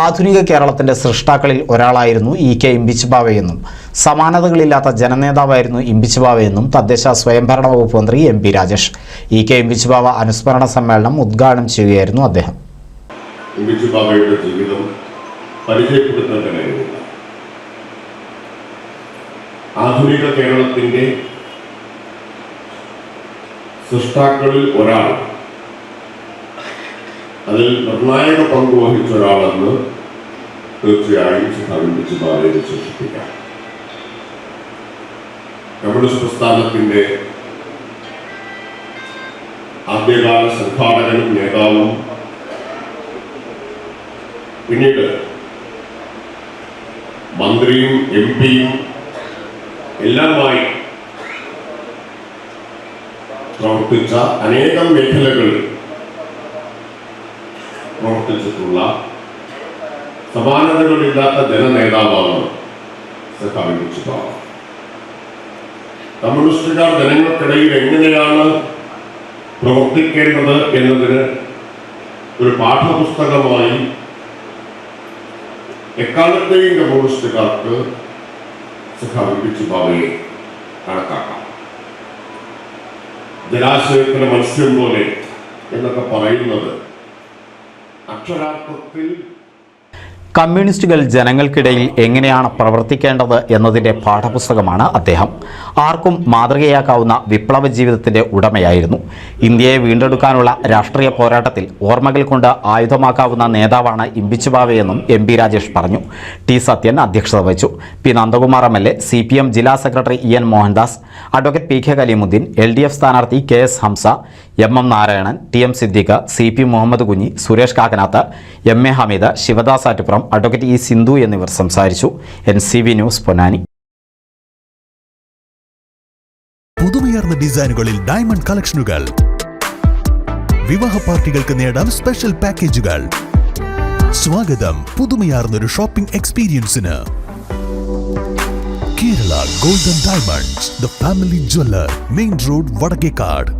ആധുനിക കേരളത്തിന്റെ സൃഷ്ടാക്കളിൽ ഒരാളായിരുന്നു ഇ.കെ. ഇമ്പിച്ചിബാവയെന്നും സമാനതകളില്ലാത്ത ജനനേതാവായിരുന്നു ഇമ്പിച്ചിബാവയെന്നും തദ്ദേശ സ്വയംഭരണ വകുപ്പ് മന്ത്രി എം.പി. രാജേഷ്. ഇ.കെ. ഇമ്പിച്ചിബാവ അനുസ്മരണ സമ്മേളനം ഉദ്ഘാടനം ചെയ്യുകയായിരുന്നു അദ്ദേഹം. ഇമ്പിച്ചിബാവയുടെ ജീവിതം പരിചയപ്പെടുത്തുന്നതിനായിരുന്നു ആധുനിക കേരളത്തിന്റെ സൃഷ്ടാക്കളിൽ ഒരാൾ, അതിൽ നിർണായക പങ്ക് വഹിച്ച ഒരാളെന്ന് തീർച്ചയായും ഇമ്പിച്ചിബാവയെ വിശേഷിപ്പിക്കാം. കമ്മ്യൂണിസ്റ്റ് പ്രസ്ഥാനത്തിന്റെ ആദ്യകാല സംഘാടകനും നേതാവും പിന്നീട് മന്ത്രിയും എം.പിയും എല്ലാമായി പ്രവർത്തിച്ച അനേകം മേഖലകളിൽ പ്രവർത്തിച്ചിട്ടുള്ള സമാനതകളില്ലാത്ത ജനനേതാവാണ് ഇമ്പിച്ചിബാവ. കമ്മ്യൂണിസ്റ്റുകാർ ജനങ്ങൾക്കിടയിൽ എങ്ങനെയാണ് പ്രവർത്തിക്കേണ്ടത് എന്നതിന് ഒരു പാഠപുസ്തകമായി എക്കാലത്തെയും കമ്മ്യൂണിസ്റ്റുകാർക്ക് ഇമ്പിച്ചിബാവയെ കണക്കാക്കാം. ജലാശയത്തിലെ മത്സ്യം പോലെ എന്നൊക്കെ പറയുന്നത് അക്ഷരാർത്ഥത്തിൽ കമ്മ്യൂണിസ്റ്റുകൾ ജനങ്ങൾക്കിടയിൽ എങ്ങനെയാണ് പ്രവർത്തിക്കേണ്ടത് എന്നതിൻ്റെ പാഠപുസ്തകമാണ് അദ്ദേഹം. ആർക്കും മാതൃകയാക്കാവുന്ന വിപ്ലവ ജീവിതത്തിൻ്റെ ഉടമയായിരുന്നു. ഇന്ത്യയെ വീണ്ടെടുക്കാനുള്ള രാഷ്ട്രീയ പോരാട്ടത്തിൽ ഓർമ്മകൾ കൊണ്ട് ആയുധമാക്കാവുന്ന നേതാവാണ് ഇമ്പിച്ചിബാവയെന്നും എം.പി. രാജേഷ് പറഞ്ഞു. ടി. സത്യൻ അധ്യക്ഷത വഹിച്ചു. പി. നന്ദകുമാർ എം.എൽ.എ, CPM ജില്ലാ secretary EN Mohandas, advocate P.K. Kaleemuddeen, LDF സ്ഥാനാർത്ഥി KS Hamza, MM Narayanan, TM Siddique, CP Muhammad Kunhi, Suresh Kakkanath, MA Hameed, Sivadas Attupuram, advocate E. Sindhu എന്നിവർ സംസാരിച്ചു. NCV news Ponnani. പുതുമയാർന്ന ഡിസൈനുകളിൽ ഡയമണ്ട് കളക്ഷനുകൾ, വിവാഹ പാർട്ടികൾക്ക് നേടാൻ സ്പെഷ്യൽ പാക്കേജുകൾ. സ്വാഗതം പുതുമയാർന്നൊരു ഷോപ്പിംഗ് എക്സ്പീരിയൻസിന്. Kerala golden diamonds, the family jeweller, main road, Vadakkekad.